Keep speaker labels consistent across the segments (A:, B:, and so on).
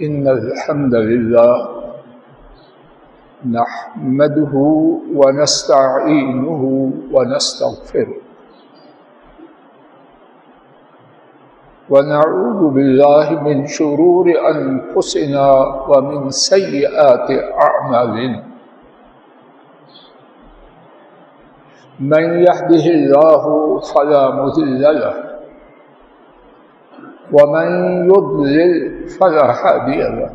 A: إن الحمد لله نحمده ونستعينه ونستغفره ونعوذ بالله من شرور أنفسنا ومن سيئات أعمالنا من يهده الله فلا مضل له ومن يضلل فلا هادي له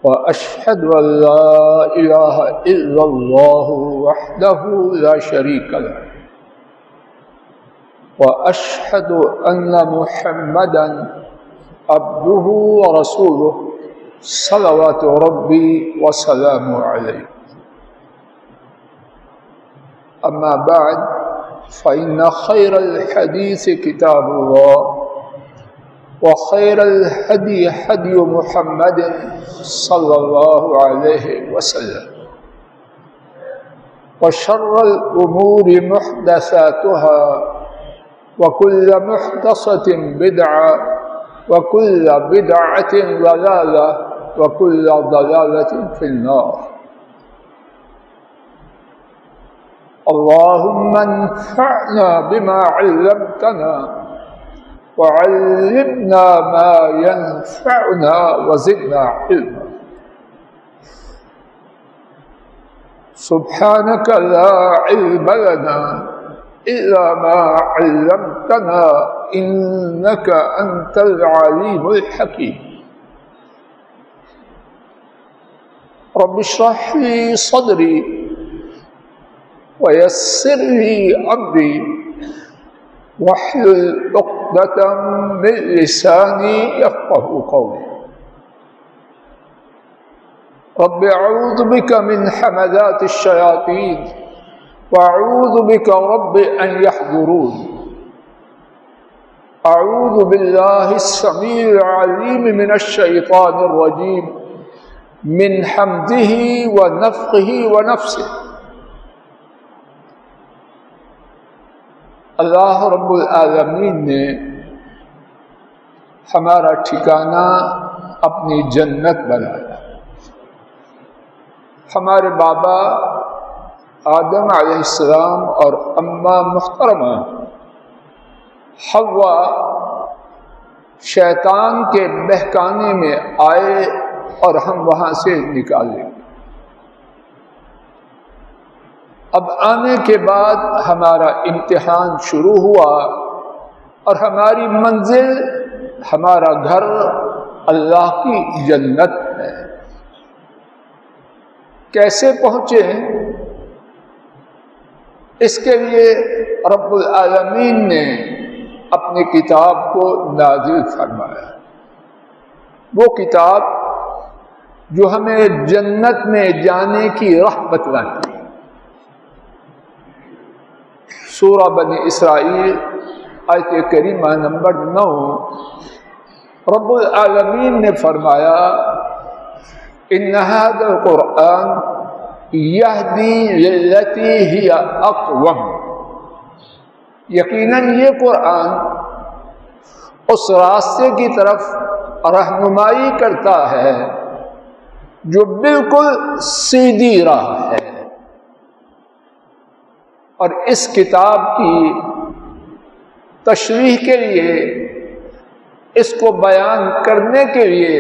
A: وأشهد أن لا إله إلا الله وحده لا شريك له وأشهد أن محمدا عبده ورسوله صلوات ربي وسلامه عليه أما بعد فإن خير الحديث كتاب الله وخير الهدي هدي محمد صلى الله عليه وسلم وشر الأمور محدثاتها وكل محدثة بدعة وكل بدعة ضلالة وكل ضلالة في النار اللهم انفعنا بما علمتنا وعلمنا ما ينفعنا وزدنا علما سبحانك لا علم لنا إلا ما علمتنا إنك أنت العليم الحكيم رب اشرح لي صدري ويسر لي أمري واحلل عقدة من لساني يفقهوا قولي رب أعوذ بك من همزات الشياطين وأعوذ بك رب أن يحضرون أعوذ بالله السميع العليم من الشيطان الرجيم من حمده ونفخه ونفسه اللہ رب العالمین نے ہمارا ٹھکانہ اپنی جنت بنایا. ہمارے بابا آدم علیہ السلام اور اماں محترمہ حوا شیطان کے بہکانے میں آئے اور ہم وہاں سے نکالے. اب آنے کے بعد ہمارا امتحان شروع ہوا اور ہماری منزل ہمارا گھر اللہ کی جنت ہے. کیسے پہنچے اس کے لیے رب العالمین نے اپنی کتاب کو نازل فرمایا. وہ کتاب جو ہمیں جنت میں جانے کی راہ بتلاتی ہے. سورہ بنی اسرائیل آیت کریمہ نمبر 9 رب العالمین نے فرمایا ان هذا القرآن یہدی للتی ہی اقوم. یقیناً یہ قرآن اس راستے کی طرف رہنمائی کرتا ہے جو بالکل سیدھی راہ ہے. اور اس کتاب کی تشریح کے لیے اس کو بیان کرنے کے لیے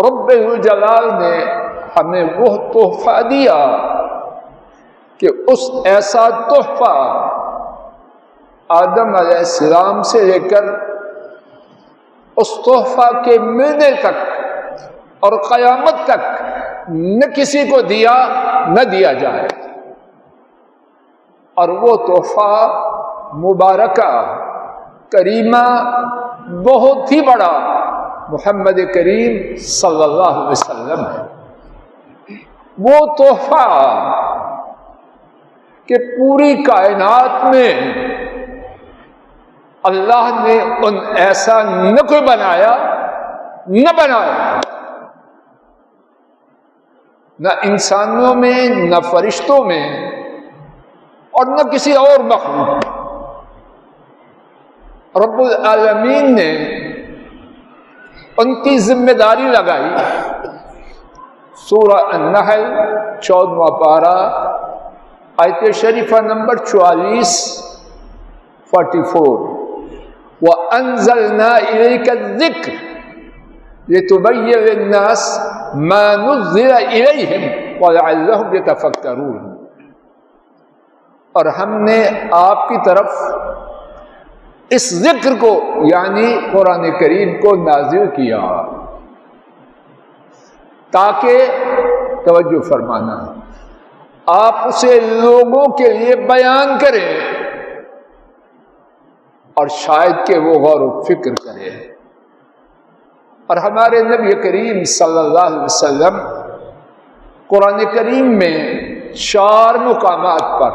A: رب الجلال نے ہمیں وہ تحفہ دیا کہ اس ایسا تحفہ آدم علیہ السلام سے لے کر اس تحفہ کے ملنے تک اور قیامت تک نہ کسی کو دیا نہ دیا جائے. اور وہ تحفہ مبارکہ کریمہ بہت ہی بڑا محمد کریم صلی اللہ علیہ وسلم ہے. وہ تحفہ کہ پوری کائنات میں اللہ نے ان ایسا نہ کوئی بنایا نہ انسانوں میں نہ فرشتوں میں اور نہ کسی اور مخلوق. رب العالمین نے ان کی ذمہ داری لگائی۔ سورہ النحل 14واں پارہ آیت شریفہ نمبر 44 وَأَنزَلْنَا إِلَيْكَ الذِّكْرَ لِتُبَيِّنَ لِلنَّاسِ مَا نُزِّلَ إِلَيْهِمْ وَلَعَلَّهُمْ يَتَفَكَّرُونَ، اور ہم نے آپ کی طرف اس ذکر کو یعنی قرآن کریم کو نازل کیا تاکہ توجہ فرمانا آپ اسے لوگوں کے لیے بیان کریں اور شاید کہ وہ غور و فکر کریں۔ اور ہمارے نبی کریم صلی اللہ علیہ وسلم قرآن کریم میں 4 مقامات پر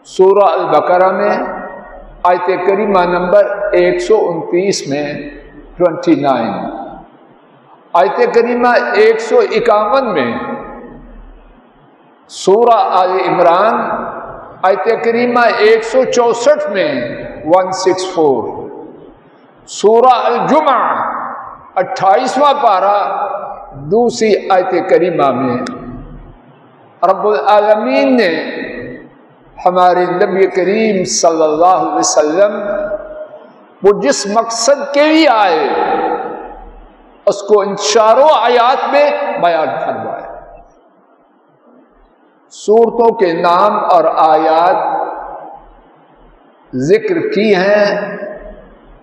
A: سورہ البقرہ میں آیت کریمہ نمبر 129 میں 29، آیت کریمہ 151 میں، سورہ آل عمران آیت کریمہ 164 میں 164، سورہ الجمعہ 28واں پارہ دوسری آیت کریمہ میں رب العالمین نے ہمارے نبی کریم صلی اللہ علیہ وسلم وہ جس مقصد کے لیے آئے اس کو ان 4 آیات میں بیان فرمایا۔ سورتوں کے نام اور آیات ذکر کی ہیں،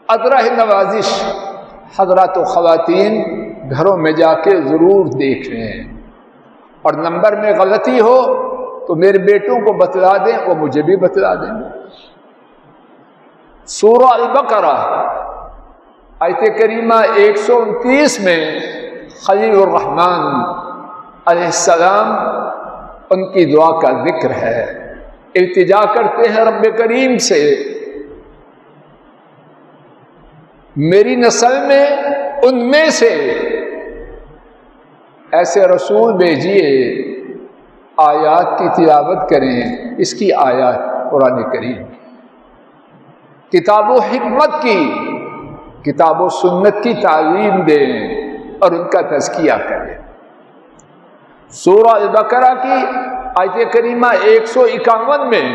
A: ادرہ نوازش حضرات و خواتین گھروں میں جا کے ضرور دیکھ لیں، اور نمبر میں غلطی ہو تو میرے بیٹوں کو بتلا دیں، وہ مجھے بھی بتلا دیں۔ سورہ البقرہ آیت کریمہ 129 میں خلیل الرحمن علیہ السلام ان کی دعا کا ذکر ہے، التجا کرتے ہیں رب کریم سے میری نسل میں ان میں سے ایسے رسول بھیجیے آیات کی تلاوت کریں، اس کی آیات قرآن کریم کتاب و حکمت کی، کتاب و سنت کی تعلیم دیں اور ان کا تزکیہ کریں۔ سورہ البقرہ کی آیت کریمہ 151 میں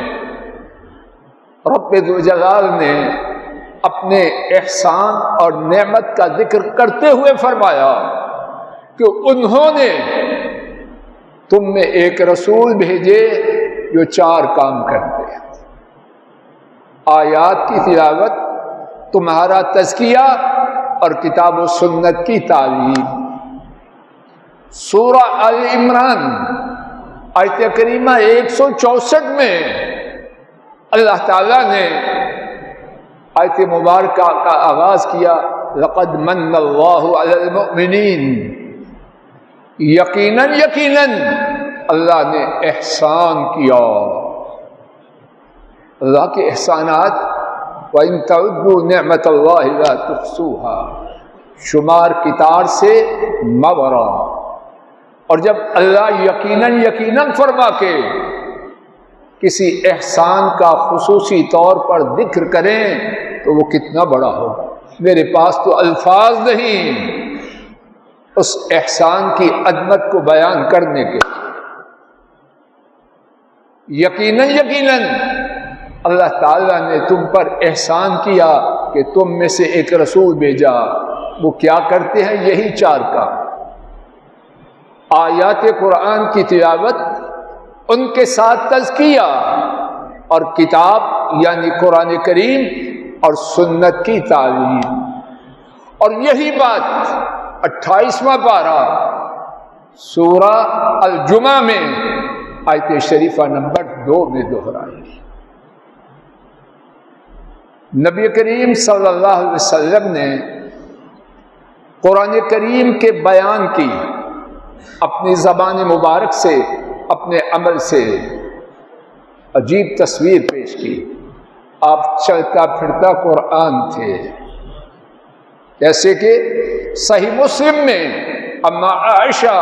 A: رب ذوالجلال نے اپنے احسان اور نعمت کا ذکر کرتے ہوئے فرمایا کہ انہوں نے تم میں ایک رسول بھیجے جو 4 کام کرتے ہیں: آیات کی تلاوت، تمہارا تزکیہ اور کتاب و سنت کی تعلیم۔ سورہ آل عمران آیت کریمہ 164 میں اللہ تعالیٰ نے آیت مبارکہ کا آغاز کیا، لقد من اللہ علی المؤمنین، یقیناً اللہ نے احسان کیا۔ اللہ کے احسانات وَإِن تَعُدُّوا نِعْمَةَ اللَّهِ لَا تُحْصُوهَا، شمار کتار سے مبرا۔ اور جب اللہ یقیناً فرما کے کسی احسان کا خصوصی طور پر ذکر کریں تو وہ کتنا بڑا ہوگا۔ میرے پاس تو الفاظ نہیں اس احسان کی عظمت کو بیان کرنے کے۔ یقیناً اللہ تعالیٰ نے تم پر احسان کیا کہ تم میں سے ایک رسول بھیجا، وہ کیا کرتے ہیں؟ یہی 4 کام: آیات قرآن کی تلاوت، ان کے ساتھ تزکیہ اور کتاب یعنی قرآن کریم اور سنت کی تعلیم۔ اور یہی بات 28واں پارہ سورہ الجمعہ میں آیت شریفہ نمبر 2 میں دہرائی۔ نبی کریم صلی اللہ علیہ وسلم نے قرآن کریم کے بیان کی اپنی زبان مبارک سے، اپنے عمل سے عجیب تصویر پیش کی۔ آپ چلتا پھرتا قرآن تھے، جیسے کہ صحیح مسلم میں اما عائشہ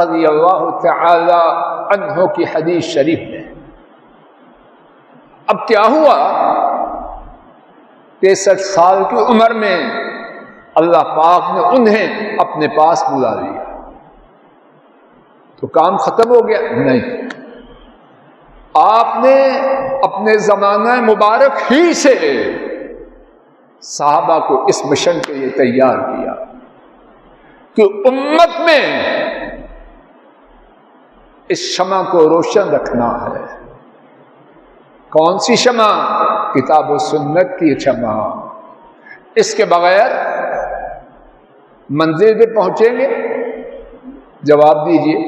A: رضی اللہ تعالی عنہ کی حدیث شریف میں۔ اب کیا ہوا؟ 63 سال کی عمر میں اللہ پاک نے انہیں اپنے پاس بلا لیا تو کام ختم ہو گیا؟ نہیں، آپ نے اپنے زمانہ مبارک ہی سے صحابہ کو اس مشن کے لیے تیار کیا کہ امت میں اس شمع کو روشن رکھنا ہے۔ کون سی شمع؟ کتاب و سنت کی شمع۔ اس کے بغیر منزل پہ پہنچیں گے؟ جواب دیجیے۔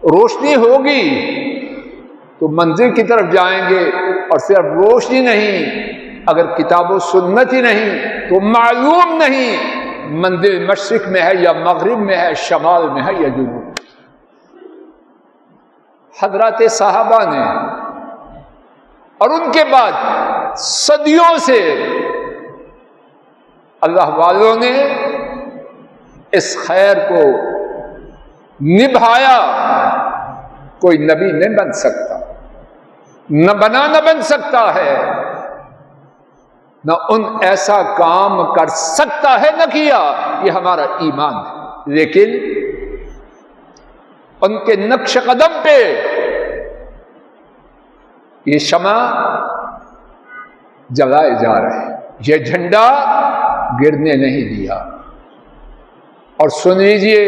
A: روشنی ہوگی تو منزل کی طرف جائیں گے، اور صرف روشنی نہیں، اگر کتاب و سنت ہی نہیں تو معلوم نہیں منزل مشرق میں ہے یا مغرب میں ہے، شمال میں ہے یا جنوب۔ حضرات صحابہ نے اور ان کے بعد صدیوں سے اللہ والوں نے اس خیر کو نبھایا۔ کوئی نبی نہیں بن سکتا، نہ بن سکتا ہے، نہ ان ایسا کام کر سکتا ہے نہ کیا، یہ ہمارا ایمان ہے۔ لیکن ان کے نقش قدم پہ یہ شمع جلائے جا رہے ہیں، یہ جھنڈا گرنے نہیں دیا۔ اور سن لیجیے،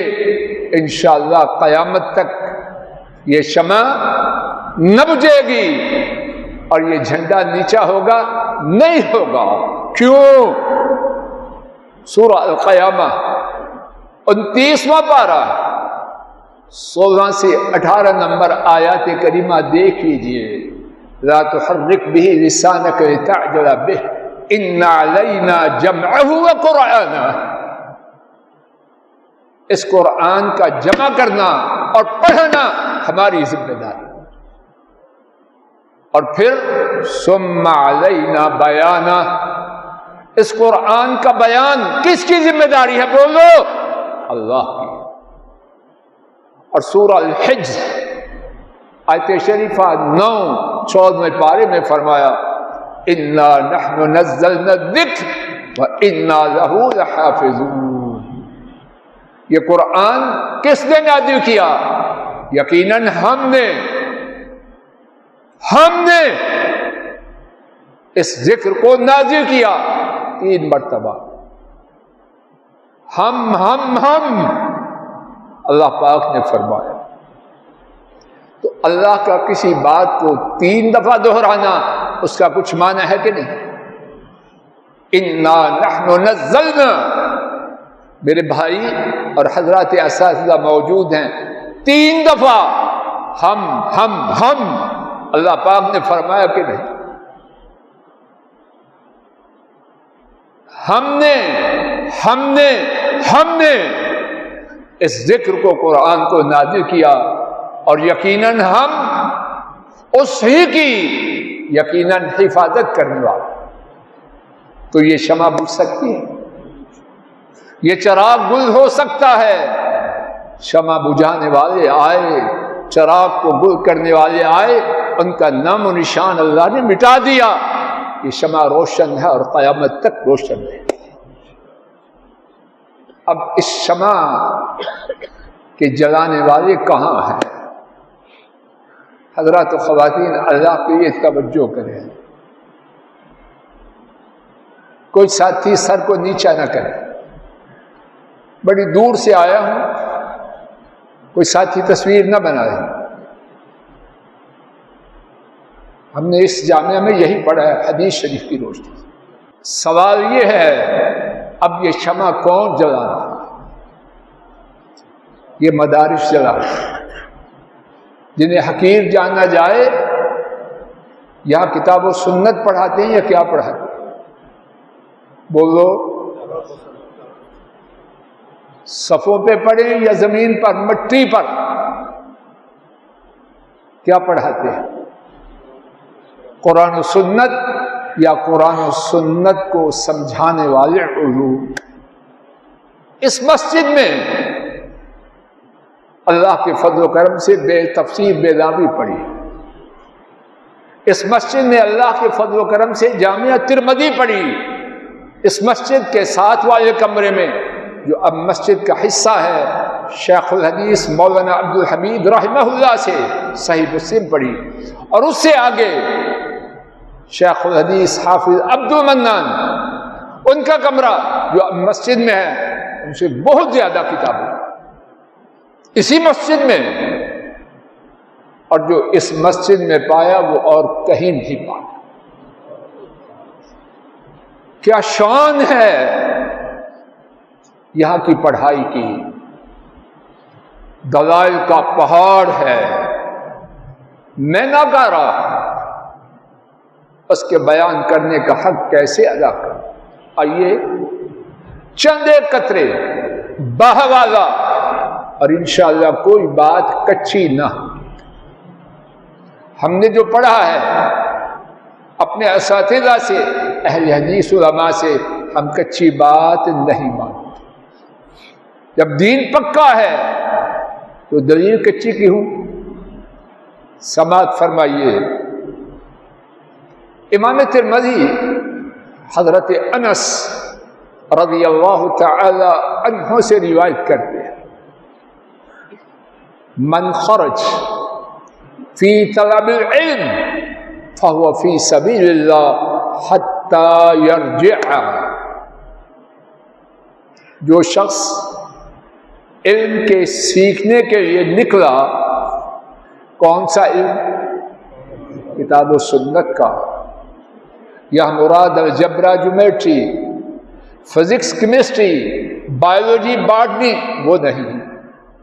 A: انشاءاللہ قیامت تک یہ شمع نہ بجھے گی اور یہ جھنڈا نیچا ہوگا نہیں ہوگا۔ کیوں؟ سورہ القیامہ 29واں پارہ 16 سے 18 نمبر آیات کریمہ دیکھ لیجیے۔ لا تحرک به لسانک لتعجل به ان علینا جمعہ وقرآنہ۔ اس قرآن کا جمع کرنا اور پڑھنا ہماری ذمہ داری، اور پھر ثم علینا بیانہ۔ اس قرآن کا بیان کس کی ذمہ داری ہے؟ بولو، اللہ کی۔ اور سورہ الحجر آیت شریفہ 9-14 پارے میں فرمایا انا نحن نزلنا الذکر وانا لہ لحافظون۔ یہ قرآن کس نے نازل کیا؟ یقیناً ہم نے اس ذکر کو نازل کیا 3 مرتبہ۔ ہم اللہ پاک نے فرمایا۔ تو اللہ کا کسی بات کو 3 دفعہ دہرانا اس کا کچھ معنی ہے کہ نہیں؟ انا نحن نزلنا، میرے بھائی اور حضرات اساتذہ موجود ہیں، 3 دفعہ ہم اللہ پاک نے فرمایا کہ نہیں؟ ہم نے اس ذکر کو، قرآن کو نازل کیا، اور یقیناً ہم اس ہی کی یقیناً حفاظت کرنے والے۔ تو یہ شمع بجھ سکتی ہے، یہ چراغ گل ہو سکتا ہے۔ شمع بجھانے والے آئے، چراغ کو گل کرنے والے آئے، ان کا نام و نشان اللہ نے مٹا دیا۔ یہ شمع روشن ہے اور قیامت تک روشن ہے۔ اب اس شمع کے جلانے والے کہاں ہیں؟ حضرات و خواتین، اللہ کے لیے توجہ کریں، کوئی ساتھی سر کو نیچا نہ کرے۔ بڑی دور سے آیا ہوں، کوئی ساتھی تصویر نہ بنائے۔ ہم نے اس جامعہ میں یہی پڑھا ہے حدیث شریف کی روشنی۔ سوال یہ ہے، اب یہ شمع کون جلا رہا ہے؟ یہ مدارس جلا رہا ہے، جنہیں حقیر جانا جائے۔ یہاں کتاب و سنت پڑھاتے ہیں یا کیا پڑھاتے ہیں؟ بولو، صفوں پہ پڑھیں یا زمین پر، مٹی پر؟ کیا پڑھاتے ہیں؟ قرآن و سنت یا قرآن و سنت کو سمجھانے والے علوم؟ اس مسجد میں اللہ کے فضل و کرم سے بے تفسیر بیضاوی پڑھی۔ اس مسجد میں اللہ کے فضل و کرم سے جامعہ ترمذی پڑھی۔ اس مسجد کے ساتھ والے کمرے میں جو اب مسجد کا حصہ ہے، شیخ الحدیث مولانا عبدالحمید رحمہ اللہ سے صحیح مسلم پڑھی، اور اس سے آگے شیخ الحدیث حافظ عبد المنان، ان کا کمرہ جو اب مسجد میں ہے، ان سے بہت زیادہ کتابیں اسی مسجد میں، اور جو اس مسجد میں پایا وہ اور کہیں نہیں پایا۔ کیا شان ہے یہاں کی پڑھائی کی، دلائل کا پہاڑ ہے، میں نہ کہہ رہا، اس کے بیان کرنے کا حق کیسے ادا کروں؟ آئیے چند ایک قطرے بہوالا، اور انشاءاللہ کوئی بات کچی نہ ہو۔ ہم نے جو پڑھا ہے اپنے اساتذہ سے، اہل حدیث علماء سے، ہم کچی بات نہیں مانتے۔ جب دین پکا ہے تو دلیل کچی کی ہوں؟ سماعت فرمائیے، امام ترمذی حضرت انس رضی اللہ تعالی عنہ سے روایت کرتے ہیں، من خرج فی طلب العلم فهو فی سبیل اللہ حتی یرجع، جو شخص علم کے سیکھنے کے لیے نکلا، کون سا علم؟ کتاب و سنت کا۔ یہ مراد الجبرا geometry, physics chemistry, biology botany وہ نہیں۔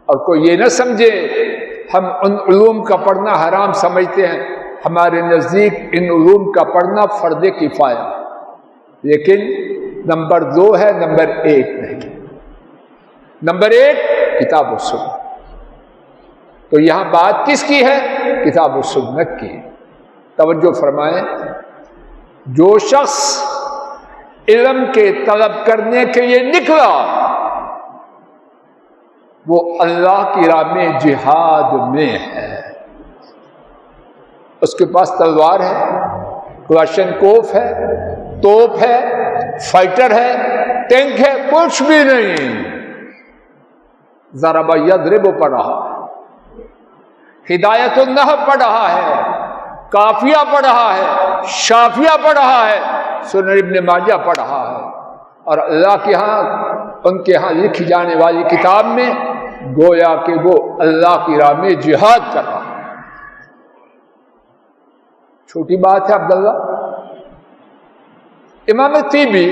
A: اور کوئی یہ نہ سمجھے ہم ان علوم کا پڑھنا حرام سمجھتے ہیں، ہمارے نزدیک ان علوم کا پڑھنا فرض کفایہ، لیکن نمبر 2 ہے، نمبر 1 نہیں۔ نمبر 1 کتاب و سنت۔ تو یہاں بات کس کی ہے؟ کتاب و سنت کی۔ توجہ فرمائیں، جو شخص علم کے طلب کرنے کے لیے نکلا وہ اللہ کی راہ میں جہاد میں ہے، اس کے پاس تلوار ہے، کلاشن کوف ہے، توپ ہے، فائٹر ہے، ٹینک ہے، کچھ بھی نہیں، ضرب یضرب پڑھ رہا ہے، ہدایت النحو پڑھ رہا ہے، کافیہ پڑھ رہا ہے، شافیہ پڑھ رہا ہے، سنن ابن ماجہ پڑھ رہا ہے، اور اللہ کے ہاں، ان کے ہاں لکھی جانے والی کتاب میں گویا کہ وہ اللہ کی راہ میں جہاد کر رہا ہے۔ چھوٹی بات ہے عبداللہ؟ امام طیبی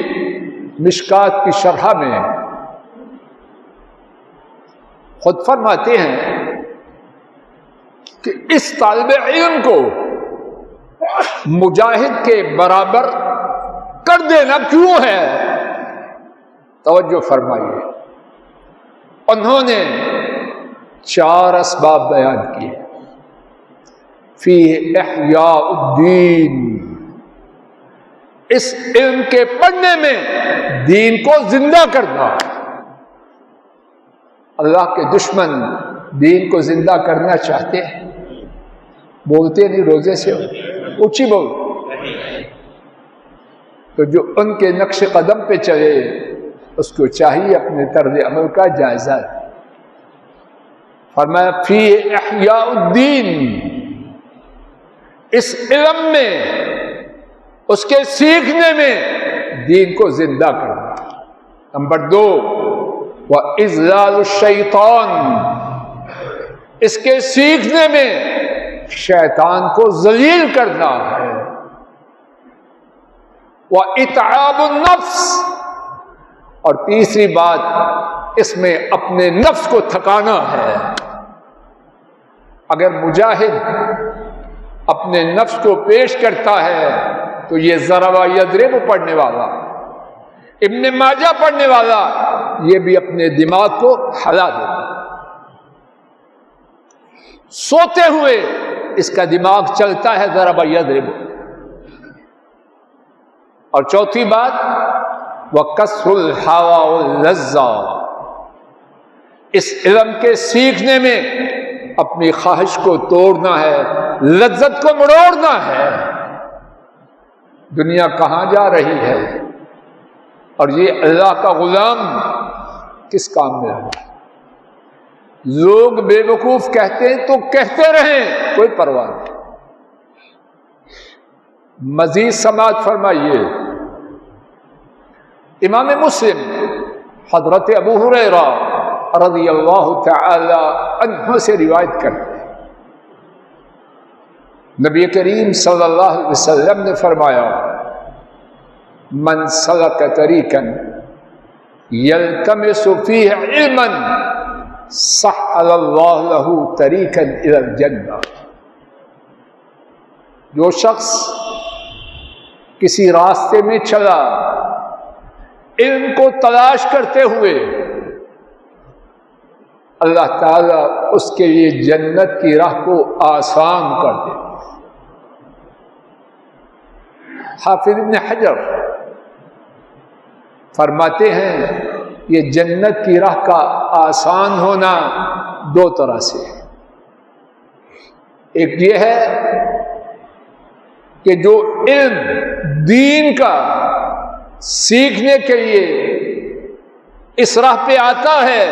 A: مشکات کی شرح میں خود فرماتے ہیں کہ اس طالب علم کو مجاہد کے برابر کر دینا کیوں ہے؟ توجہ فرمائیے، انہوں نے 4 اسباب بیان کیے۔ فی احیاء الدین، اس علم کے پڑھنے میں دین کو زندہ کرنا۔ اللہ کے دشمن دین کو زندہ کرنا چاہتے ہیں، بولتے نہیں، روزے سے اونچی بول، تو جو ان کے نقش قدم پہ چلے اس کو چاہیے اپنے طرز عمل کا جائزہ۔ فرمایا فی احیاء الدین، اس علم میں، اس کے سیکھنے میں دین کو زندہ کرنا۔ نمبر 2 وَإِذْلَالُ الشَّيْطَانِ، اس کے سیکھنے میں شیطان کو ذلیل کرنا ہے۔ وَإِتْعَابُ النَّفْسِ، اور تیسری بات اس میں اپنے نفس کو تھکانا ہے۔ اگر مجاہد اپنے نفس کو پیش کرتا ہے تو یہ ضرب یضرب پڑھنے والا، ابن ماجہ پڑھنے والا، یہ بھی اپنے دماغ کو ہلا دیتا ہے۔ سوتے ہوئے اس کا دماغ چلتا ہے ضرب یضرب۔ اور چوتھی بات وَكَسْرُ الْهَوَى وَاللَّذَّةِ، اس علم کے سیکھنے میں اپنی خواہش کو توڑنا ہے، لذت کو مڑوڑنا ہے۔ دنیا کہاں جا رہی ہے؟ اور یہ اللہ کا غلام کس کام میں ہے؟ لوگ بے وقوف کہتے ہیں تو کہتے رہیں، کوئی پرواہ نہیں۔ مزید سماعت فرمائیے، امام مسلم حضرت ابو ہریرہ رضی اللہ تعالی عنہ سے روایت کرتے ہیں، نبی کریم صلی اللہ علیہ وسلم نے فرمایا، من سلک طریقا یلتمس فیہ علما سہل اللہ لہ طریقا الی الجنہ۔ جو شخص کسی راستے میں چلا علم کو تلاش کرتے ہوئے، اللہ تعالیٰ اس کے لیے جنت کی راہ کو آسان کر دے۔ حافظ ابن حجر فرماتے ہیں یہ جنت کی راہ کا آسان ہونا دو طرح سے ہے۔ ایک یہ ہے کہ جو علم دین کا سیکھنے کے لیے اس راہ پہ آتا ہے،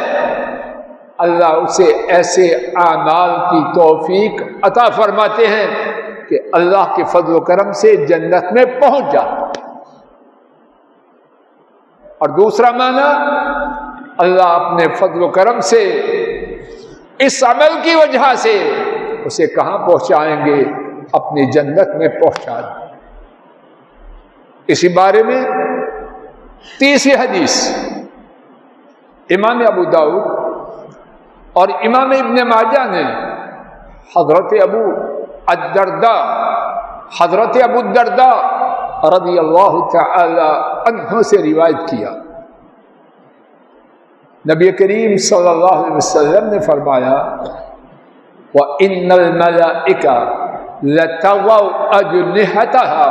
A: اللہ اسے ایسے اعمال کی توفیق عطا فرماتے ہیں کہ اللہ کے فضل و کرم سے جنت میں پہنچ جاتا ہے۔ اور دوسرا معنی، اللہ اپنے فضل و کرم سے اس عمل کی وجہ سے اسے کہاں پہنچائیں گے؟ اپنی جنت میں پہنچا دیں۔ اسی بارے میں تیسری حدیث امام ابو داؤد اور امام ابن ماجہ نے حضرت ابو الدرداء رضی اللہ تعالی عنہ سے روایت کیا، نبی کریم صلی اللہ علیہ وسلم نے فرمایا، وَإِنَّ الْمَلَائِكَةَ لَتَضَعُ أَجْنِحَتَهَا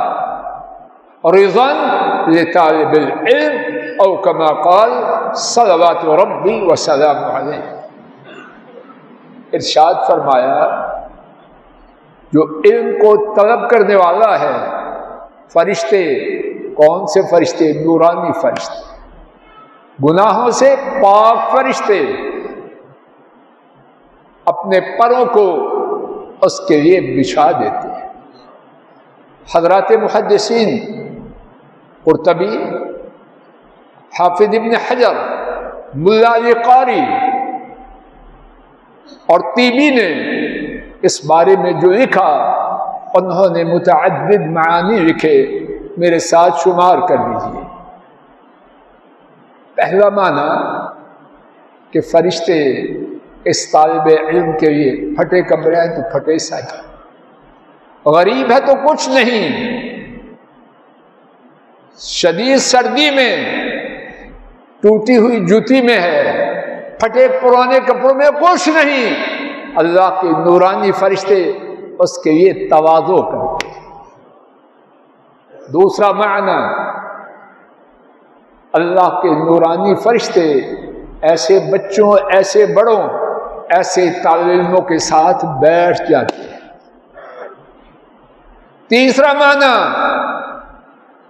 A: رِضًا لِطَالِبِ الْعِلْمِ أَوْ كَمَا قَالَ صَلَوَاتُ رَبِّي وَسَلَامُ عَلَيْهِ۔ ارشاد فرمایا، جو علم کو طلب کرنے والا ہے، فرشتے، کون سے فرشتے؟ نورانی فرشتے، گناہوں سے پاک فرشتے، اپنے پروں کو اس کے لیے بچھا دیتے ہیں۔ حضرات محدثین قرطبی، حافظ ابن حجر، ملا علی قاری اور طیبی نے اس بارے میں جو لکھا، انہوں نے متعدد معانی لکھے، میرے ساتھ شمار کر لیجیے۔ پہلا معنی کہ فرشتے اس طالب علم کے لیے پھٹے کپڑے ہیں تو پھٹے سائیکل، غریب ہے تو کچھ نہیں، شدید سردی میں ٹوٹی ہوئی جوتی میں ہے، پھٹے پرانے کپڑوں میں کچھ نہیں، اللہ کے نورانی فرشتے اس کے لیے تواضع کرتے ہیں۔ دوسرا معنی، اللہ کے نورانی فرشتے ایسے بچوں، ایسے بڑوں، ایسے طالب علموں کے ساتھ بیٹھ جاتے ہیں۔ تیسرا معنی،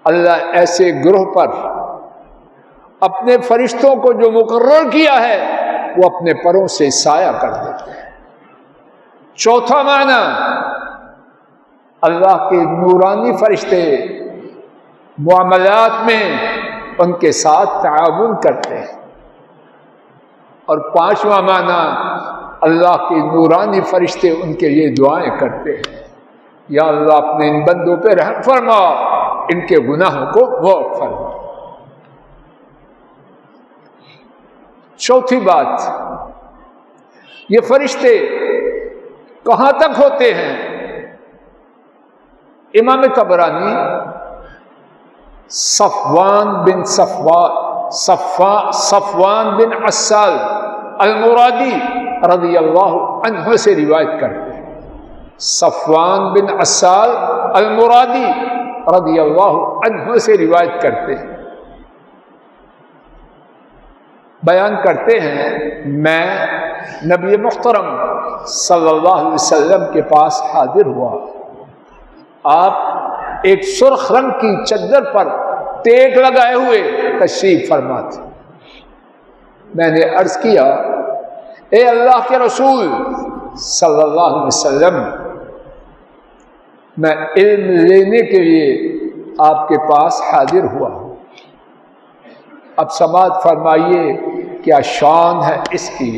A: اللہ ایسے گروہ پر اپنے فرشتوں کو جو مقرر کیا ہے وہ اپنے پروں سے سایہ کر دیتے ہیں۔ چوتھا معنی، اللہ کے نورانی فرشتے معاملات میں ان کے ساتھ تعاون کرتے ہیں۔ اور پانچواں معنی، اللہ کے نورانی فرشتے ان کے لیے دعائیں کرتے ہیں، یا اللہ اپنے ان بندوں پہ رحم فرما، ان کے گناہوں کو معاف فرما۔ چوتھی بات، یہ فرشتے کہاں تک ہوتے ہیں؟ امام طبرانی صفوان بن عسال المرادی رضی اللہ عنہ سے روایت کرتے ہیں۔ صفوان بن عسال المرادی رضی اللہ عنہ سے روایت کرتے ہیں، بیان کرتے ہیں، میں نبی محترم صلی اللہ علیہ وسلم کے پاس حاضر ہوا، آپ ایک سرخ رنگ کی چادر پر ٹیک لگائے ہوئے تشریف فرما تھے۔ میں نے عرض کیا اے اللہ کے رسول صلی اللہ علیہ وسلم، میں علم لینے کے لیے آپ کے پاس حاضر ہوا ہوں، اب سماعت فرمائیے کیا شان ہے اس کی۔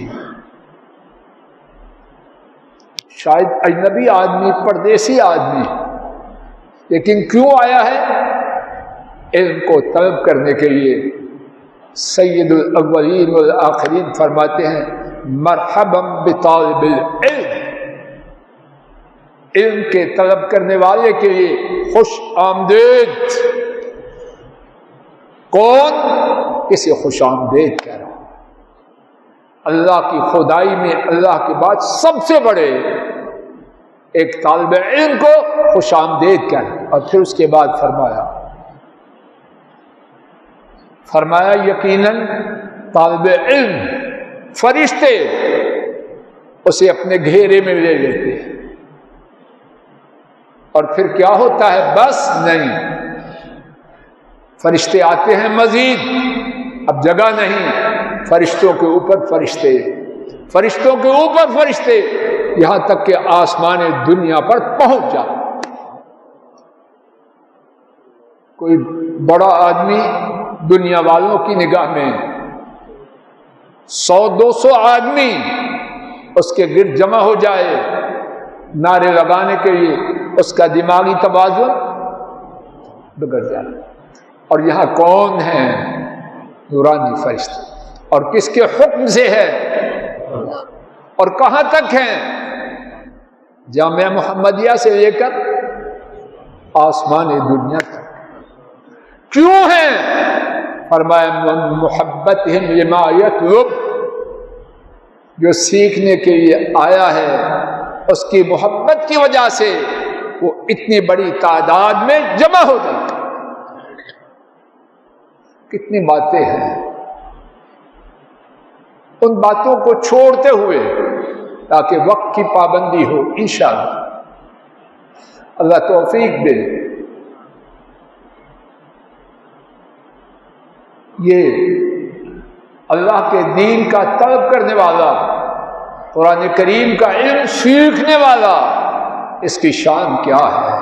A: شاید اجنبی آدمی، پردیسی آدمی، لیکن کیوں آیا ہے؟ علم کو طلب کرنے کے لیے۔ سید الاولین والآخرین فرماتے ہیں مرحبا بطالب العلم، علم کے طلب کرنے والے کے لیے خوش آمدید۔ کون؟ کسی خوش آمدید کہہ رہا ہوں۔ اللہ کی خدائی میں اللہ کے بعد سب سے بڑے ایک طالب علم کو خوش آمدید کہہ رہا۔ اور پھر اس کے بعد فرمایا یقیناً طالب علم فرشتے اسے اپنے گھیرے میں لے لیتے ہیں، اور پھر کیا ہوتا ہے؟ بس نہیں، فرشتے آتے ہیں مزید، اب جگہ نہیں، فرشتوں کے اوپر فرشتے، فرشتوں کے اوپر فرشتے، یہاں تک کہ آسمان دنیا پر پہنچ جائے۔ کوئی بڑا آدمی دنیا والوں کی نگاہ میں 100-200 آدمی اس کے گرد جمع ہو جائے نعرے لگانے کے لیے، اس کا دماغی توازن بگڑ جائے۔ اور یہاں کون ہے؟ نورانی فرشتے، اور کس کے حکم سے ہے؟ اور کہاں تک ہیں؟ جامعہ محمدیہ سے لے کر آسمان دنیا تک۔ کیوں ہیں؟ فرمایا محبتہم لما یطلب، جو سیکھنے کے لیے آیا ہے اس کی محبت کی وجہ سے وہ اتنی بڑی تعداد میں جمع ہو جاتا۔ کتنی باتیں ہیں، ان باتوں کو چھوڑتے ہوئے تاکہ وقت کی پابندی ہو انشاءاللہ، اللہ توفیق دے۔ یہ اللہ کے دین کا طلب کرنے والا، قرآن کریم کا علم سیکھنے والا، اس کی شان کیا ہے؟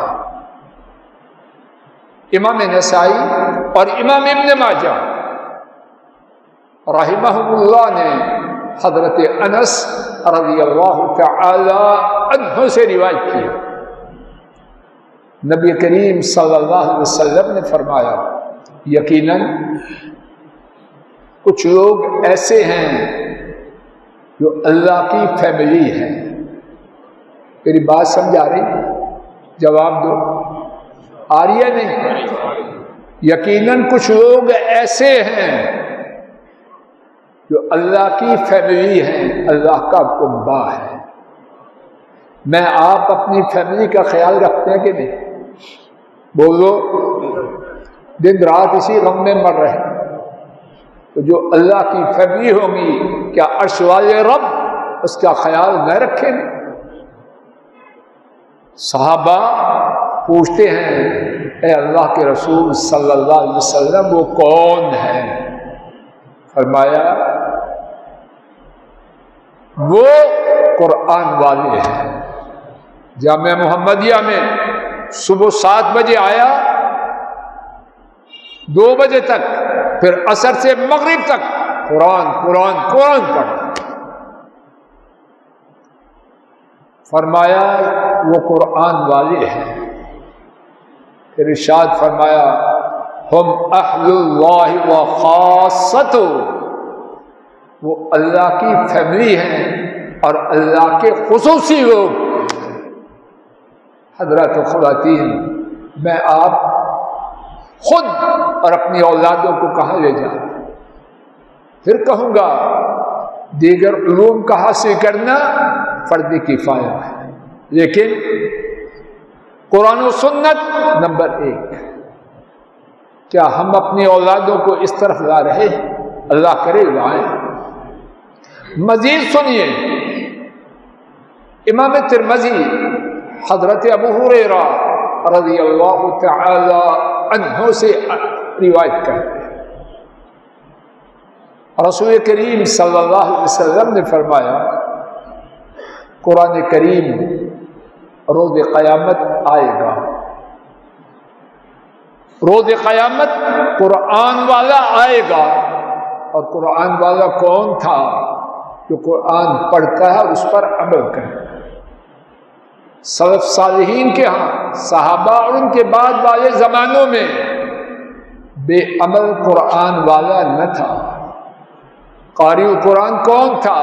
A: امام نسائی اور امام ابن ماجہ رحمہم اللہ نے حضرت انس رضی اللہ تعالی عنہ سے روایت کی، نبی کریم صلی اللہ علیہ وسلم نے فرمایا یقیناً کچھ لوگ ایسے ہیں جو اللہ کی فیملی ہے۔ میری بات سمجھ آ رہی؟ جواب دو، آ رہی ہے نہیں؟ یقیناً کچھ لوگ ایسے ہیں جو اللہ کی فیملی ہیں، اللہ کا کنبہ ہے۔ میں آپ اپنی فیملی کا خیال رکھتے ہیں کہ نہیں؟ بولو، دن رات اسی غم میں مر رہے ہیں۔ تو جو اللہ کی فیملی ہوگی، کیا عرش والے رب اس کا خیال نہ رکھیں گے؟ صحابہ پوچھتے ہیں اے اللہ کے رسول صلی اللہ علیہ وسلم وہ کون ہے؟ فرمایا وہ قرآن والے ہیں۔ جامعہ محمدیہ میں صبح 7 بجے آیا، 2 بجے تک، پھر عصر سے مغرب تک قرآن قرآن قرآن پڑھا۔ فرمایا وہ قرآن والے ہیں۔ پھر ارشاد فرمایا ہم اہل اللہ و خاصتہ، وہ اللہ کی فیملی ہیں اور اللہ کے خصوصی لوگ۔ حضرات و خواتین، میں آپ خود اور اپنی اولادوں کو کہاں لے جاؤں؟ پھر کہوں گا دیگر علوم کا حاصل کرنا فرض کفایہ ہے، لیکن قرآن و سنت نمبر 1۔ کیا ہم اپنی اولادوں کو اس طرف لا رہے ہیں؟ اللہ کرے لائیں۔ مزید سنیے، امام ترمذی حضرت ابو ہریرہ رضی اللہ تعالی عنہ سے روایت کرتے ہیں۔ رسول کریم صلی اللہ علیہ وسلم نے فرمایا قرآن کریم روز قیامت آئے گا، روز قیامت قرآن والا آئے گا۔ اور قرآن والا کون تھا؟ جو قرآن پڑھتا ہے اس پر عمل کرے۔ سلف صالحین کے ہاں صحابہ اور ان کے بعد والے زمانوں میں بے عمل قرآن والا نہ تھا۔ قاری قرآن کون تھا؟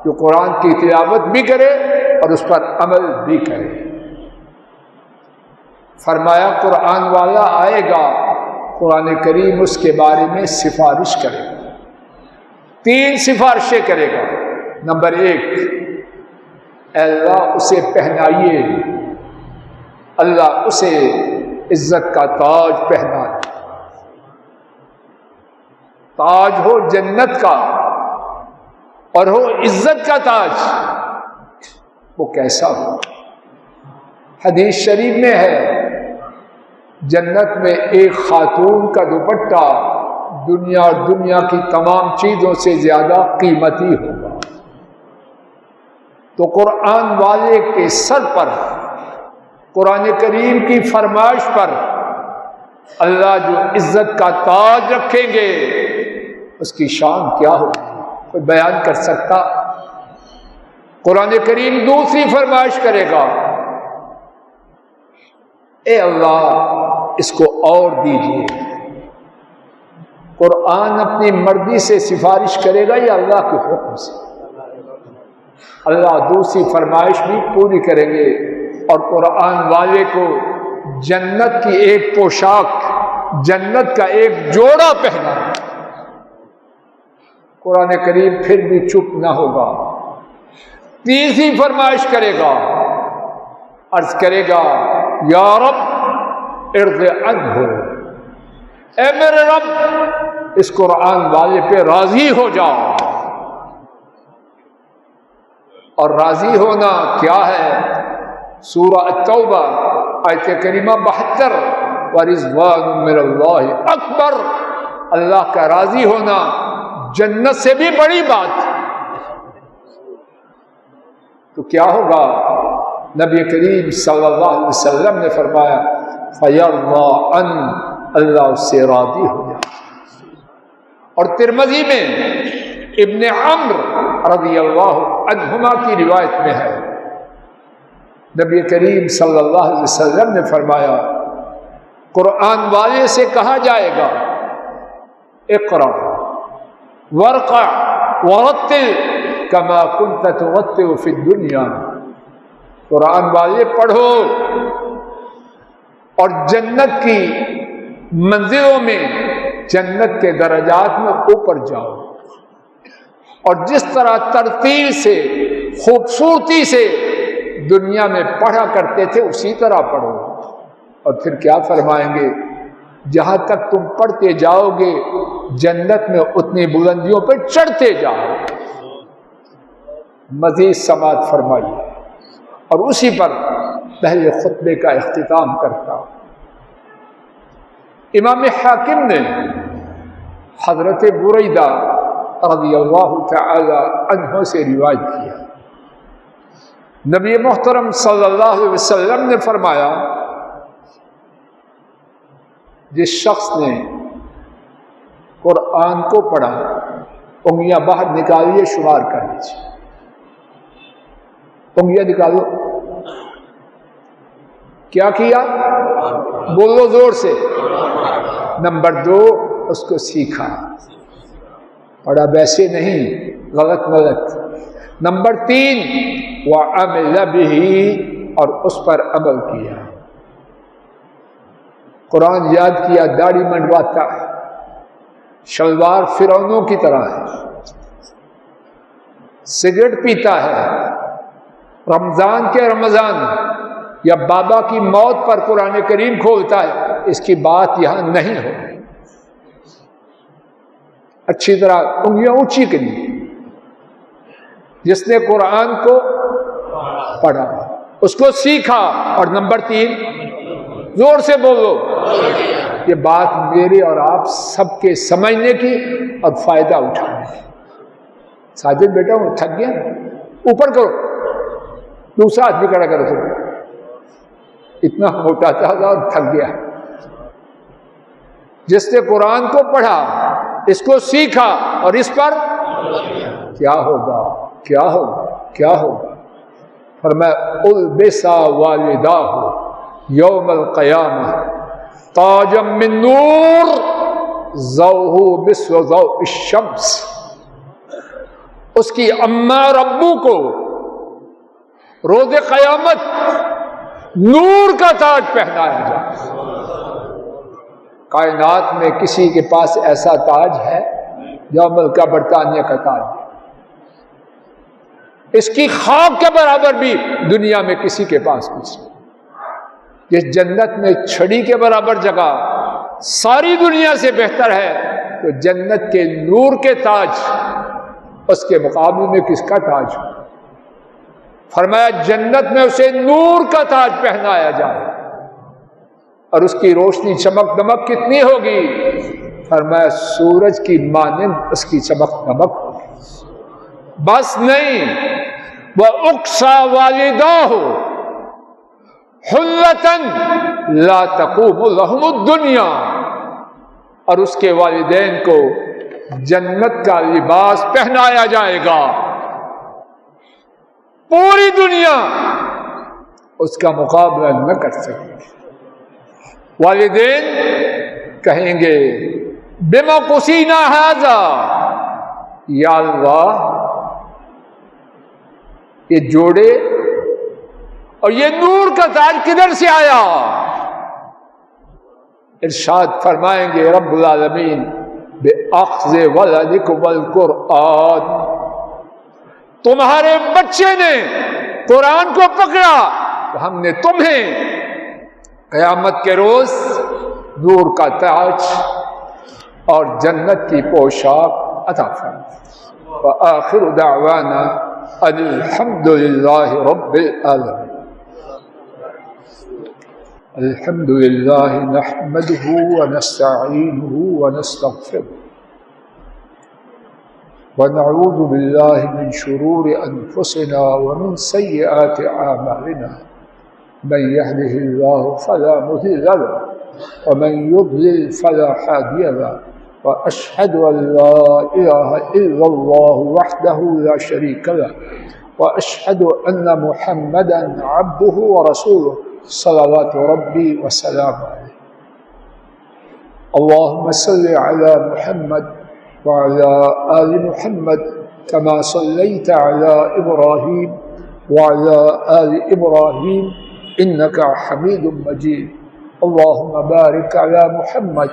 A: جو قرآن کی تلاوت بھی کرے اور اس پر عمل بھی کرے۔ فرمایا قرآن والا آئے گا، قرآن کریم اس کے بارے میں سفارش کرے گا۔ 3 سفارشیں کرے گا۔ نمبر 1، اے اللہ اسے پہنائیے، اللہ اسے عزت کا تاج پہنا دے۔ تاج ہو جنت کا اور ہو عزت کا تاج، وہ کیسا ہو؟ حدیث شریف میں ہے جنت میں ایک خاتون کا دوپٹہ دنیا اور دنیا کی تمام چیزوں سے زیادہ قیمتی ہوگا۔ تو قرآن والے کے سر پر قرآن کریم کی فرمائش پر اللہ جو عزت کا تاج رکھیں گے اس کی شان کیا ہوگی؟ کوئی بیان کر سکتا؟ قرآن کریم دوسری فرمائش کرے گا، اے اللہ اس کو اور دیجیے۔ قرآن اپنی مرضی سے سفارش کرے گا یا اللہ کے حکم سے؟ اللہ دوسری فرمائش بھی پوری کریں گے اور قرآن والے کو جنت کی ایک پوشاک، جنت کا ایک جوڑا پہنا۔ قرآن کریم پھر بھی چپ نہ ہوگا، تیسری فرمائش کرے گا، عرض کرے گا یا رب ارض عنہ، اے میرے رب اس قرآن والے پہ راضی ہو جاؤ۔ اور راضی ہونا کیا ہے؟ سورہ التوبہ آیت کریمہ 72، ورضوان من اللہ اکبر، اللہ کا راضی ہونا جنت سے بھی بڑی بات۔ تو کیا ہوگا؟ نبی کریم صلی اللہ علیہ وسلم نے فرمایا فَيَرْضَىٰ عَنْ، اللہ اس سے راضی ہو جائے۔ اور ترمذی میں ابن عمرو رضی اللہ عنہما کی روایت میں ہے نبی کریم صلی اللہ علیہ وسلم نے فرمایا قرآن والے سے کہا جائے گا اقرأ وارقع ورتل کما کنت ترتل فی الدنیا، قرآن والے پڑھو اور جنت کی منزلوں میں، جنت کے درجات میں اوپر جاؤ، اور جس طرح ترتیل سے، خوبصورتی سے دنیا میں پڑھا کرتے تھے اسی طرح پڑھو۔ اور پھر کیا فرمائیں گے؟ جہاں تک تم پڑھتے جاؤ گے جنت میں اتنی بلندیوں پہ چڑھتے جاؤ۔ مزید سماعت فرمائیے اور اسی پر پہلے خطبے کا اختتام کرتا ہوں۔ امام حاکم نے حضرت بریدہ رضی اللہ تعالی عنہ سے روایت کیا، نبی محترم صلی اللہ علیہ وسلم نے فرمایا جس شخص نے قرآن کو پڑھا انگلیاں باہر نکالیے، شمار کر لیجیے، انگلیاں نکالو۔ کیا کیا؟ بولو زور سے۔ نمبر 2، اس کو سیکھا، پڑھا ویسے نہیں، غلط۔ نمبر 3، وعمل به، اور اس پر عمل کیا۔ قرآن یاد کیا، داڑھی منڈواتا ہے، شلوار فرعونوں کی طرح ہے، سگریٹ پیتا ہے، رمضان کے رمضان یا بابا کی موت پر قرآن کریم کھولتا ہے، اس کی بات یہاں نہیں ہو۔ اچھی طرح انگلیاں اونچی کری۔ جس نے قرآن کو پڑھا، اس کو سیکھا، اور نمبر 3 زور سے بولو، یہ بات میرے اور آپ سب کے سمجھنے کی اور فائدہ اٹھانے کی۔ ساجد بیٹا وہ تھک گیا، اوپر کرو، دوسرا ہاتھ بھی کھڑا کرو، تم اتنا موٹا تھا اور تھک گیا۔ جس نے قرآن کو پڑھا، اس کو سیکھا اور اس پر کیا ہوگا کیا ہوگا کیا ہوگا؟ فرمایا البسا والداہ یوم القیامہ تاجا من نور ضوءہ مثل ضوء الشمس، اس کی اماں اور ابو کو روز قیامت نور کا تاج پہنایا جائے۔ کائنات میں کسی کے پاس ایسا تاج ہے جو ملکہ برطانیہ کا تاج ہے؟ اس کی خاک کے برابر بھی دنیا میں کسی کے پاس کچھ نہیں۔ یہ جنت میں چھڑی کے برابر جگہ ساری دنیا سے بہتر ہے، تو جنت کے نور کے تاج اس کے مقابلے میں کس کا تاج؟ فرمایا جنت میں اسے نور کا تاج پہنایا جائے، اور اس کی روشنی چمک دمک کتنی ہوگی؟ فرمایا سورج کی مانند اس کی چمک دمک ہوگی۔ بس نہیں، وَأُقْصَى وَالِدَاهُ حُلَّةً لَا تَقُومُ لَهُمُ الدُّنْيَا، اور اس کے والدین کو جنت کا لباس پہنایا جائے گا، پوری دنیا اس کا مقابلہ نہ کر سکے۔ والدین کہیں گے بِمَا قُسِينَا هَذَا، یا اللہ یہ جوڑے اور یہ نور کا تاج کدھر سے آیا؟ ارشاد فرمائیں گے رب العالمین بِأَخْذِ وَلَدِكُمُ الْقُرْآنَ، تمہارے بچے نے قرآن کو پکڑا تو ہم نے تمہیں قیامت کے روز نور کا تاج اور جنت کی پوشاک عطا فرمائے۔ وآخر دعوانا الحمد للہ رب العالمین۔ الحمد للہ نحمده ونستعینه ونستغفره ونعوذ باللہ من شرور انفسنا ومن سیئات اعمالنا، من يهده الله فلا مضل له ومن يضلل فلا هادي له، وأشهد أن لا إله إلا الله وحده لا شريك له، وأشهد أن محمدا عبده ورسوله صلوات ربي وسلامه عليه۔ اللهم صل على محمد وعلى آل محمد كما صليت على إبراهيم وعلى آل إبراهيم إنك حميد مجيد۔ اللهم بارك على محمد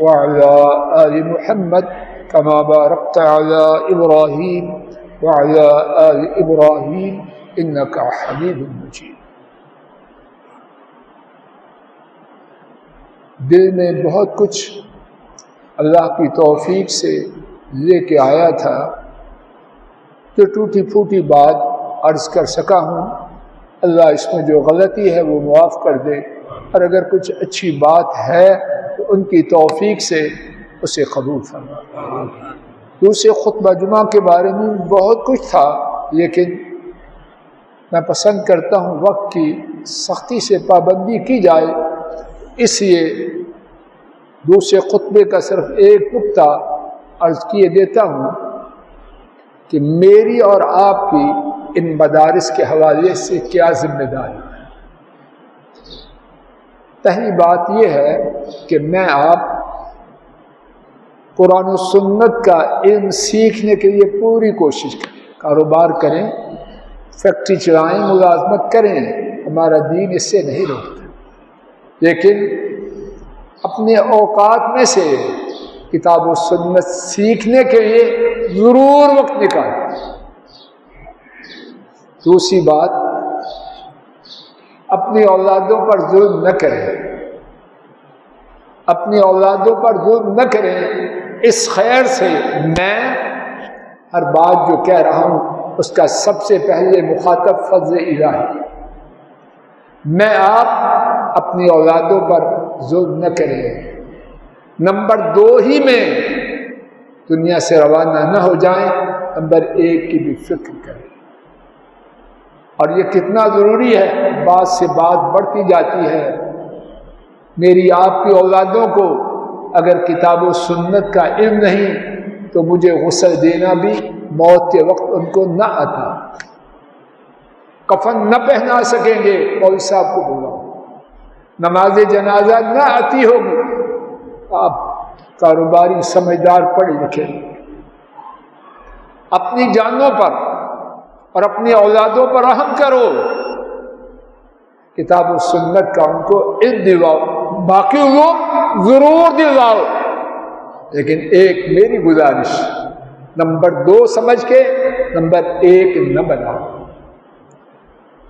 A: وعلى آل محمد كما باركت على إبراهيم وعلى آل إبراهيم إنك حميد مجيد۔ دل میں بہت کچھ اللہ کی توفیق سے لے کے آیا تھا، جو ٹوٹی پھوٹی بات عرض کر سکا ہوں۔ اللہ اس میں جو غلطی ہے وہ معاف کر دے، اور اگر کچھ اچھی بات ہے تو ان کی توفیق سے اسے قبول فرما۔ دوسرے خطبہ جمعہ کے بارے میں بہت کچھ تھا، لیکن میں پسند کرتا ہوں وقت کی سختی سے پابندی کی جائے، اس لیے دوسرے خطبے کا صرف ایک نکتہ عرض کیے دیتا ہوں کہ میری اور آپ کی ان مدارس کے حوالے سے کیا ذمہ داری ہے۔ پہلی بات یہ ہے کہ میں آپ قرآن و سنت کا علم سیکھنے کے لیے پوری کوشش کریں، کاروبار کریں، فیکٹری چلائیں، ملازمت کریں، ہمارا دین اس سے نہیں روکتا، لیکن اپنے اوقات میں سے کتاب و سنت سیکھنے کے لیے ضرور وقت نکالیں۔ دوسری بات، اپنی اولادوں پر ظلم نہ کریں، اپنی اولادوں پر ظلم نہ کریں۔ اس خیر سے میں ہر بات جو کہہ رہا ہوں اس کا سب سے پہلے مخاطب فضل الہی۔ میں آپ اپنی اولادوں پر ظلم نہ کریں، نمبر 2 ہی میں دنیا سے روانہ نہ ہو جائیں، نمبر 1 کی بھی فکر کریں۔ اور یہ کتنا ضروری ہے، بات سے بات بڑھتی جاتی ہے۔ میری آپ کی اولادوں کو اگر کتاب و سنت کا علم نہیں تو مجھے غسل دینا بھی موت کے وقت ان کو نہ آتا، کفن نہ پہنا سکیں گے، مولوی صاحب کو بولا، نماز جنازہ نہ آتی ہوگی۔ آپ کاروباری سمجھدار پڑھے لکھے، اپنی جانوں پر اور اپنی اولادوں پر رحم کرو، کتاب و سنت کا ان کو علم دلواؤ، باقی لوگ ضرور دلواؤ، لیکن ایک میری گزارش، نمبر 2 سمجھ کے نمبر 1 نہ بناؤ۔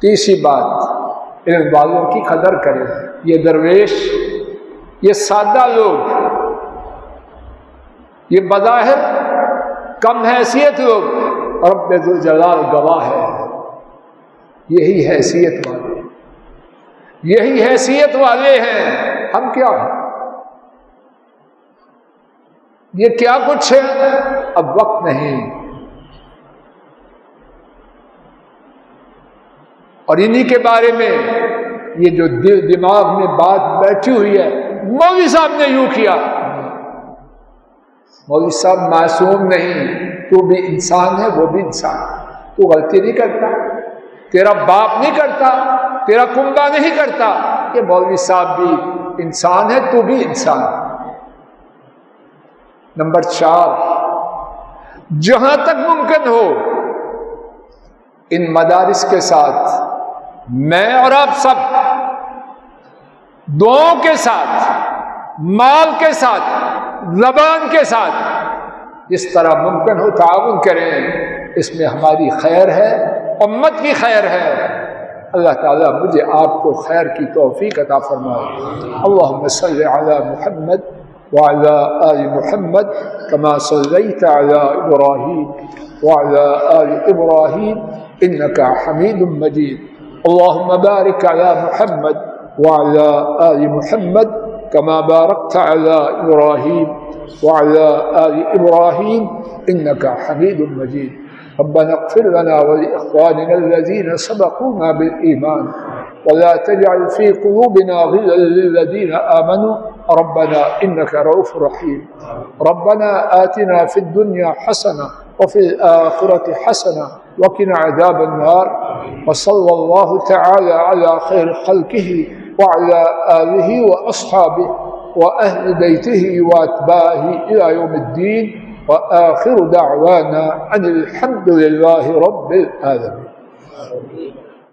A: تیسری بات، علم والوں کی قدر کریں۔ یہ درویش، یہ سادہ لوگ، یہ بظاہر کم حیثیت لوگ، رب ذوالجلال گواہ ہے، یہی حیثیت والے، یہی حیثیت والے ہیں۔ ہم کیا ہیں؟ یہ کیا کچھ ہے؟ اب وقت نہیں، اور انہی کے بارے میں یہ جو دل دماغ میں بات بیٹھی ہوئی ہے، مولوی صاحب نے یوں کیا، مولوی صاحب معصوم نہیں، تو بھی انسان ہے، وہ بھی انسان، تو غلطی نہیں کرتا، تیرا باپ نہیں کرتا، تیرا کنبہ نہیں کرتا، کہ مولوی صاحب بھی انسان ہے، تو بھی انسان۔ نمبر 4، جہاں تک ممکن ہو ان مدارس کے ساتھ میں اور آپ سب دعاؤں کے ساتھ، مال کے ساتھ، زبان کے ساتھ جس طرح ممکن ہو تعاون کریں، اس میں ہماری خیر ہے، امت کی خیر ہے۔ اللہ تعالیٰ مجھے آپ کو خیر کی توفیق عطا فرمائے۔ اللہم صلی علی محمد وعلى آل محمد كما صليت على إبراهيم وعلى آل إبراهيم إنك حميد مجيد اللهم بارك على محمد وعلى آل محمد كما باركت على إبراهيم وعلى آل إبراهيم إنك حميد مجيد ربنا اغفر لنا ولإخواننا الذين سبقونا بالإيمان ولا تجعل في قلوبنا غلا للذين آمنوا ربنا إنك رؤوف رحيم ربنا آتنا في الدنيا حسنة وفي الآخرة حسنة وقنا عذاب النار وصلى الله تعالى على خير خلقه وعلى آله وأصحابه وأهل بيته وأتباعه إلى يوم الدين وآخر دعوانا أن الحمد لله رب العالمين.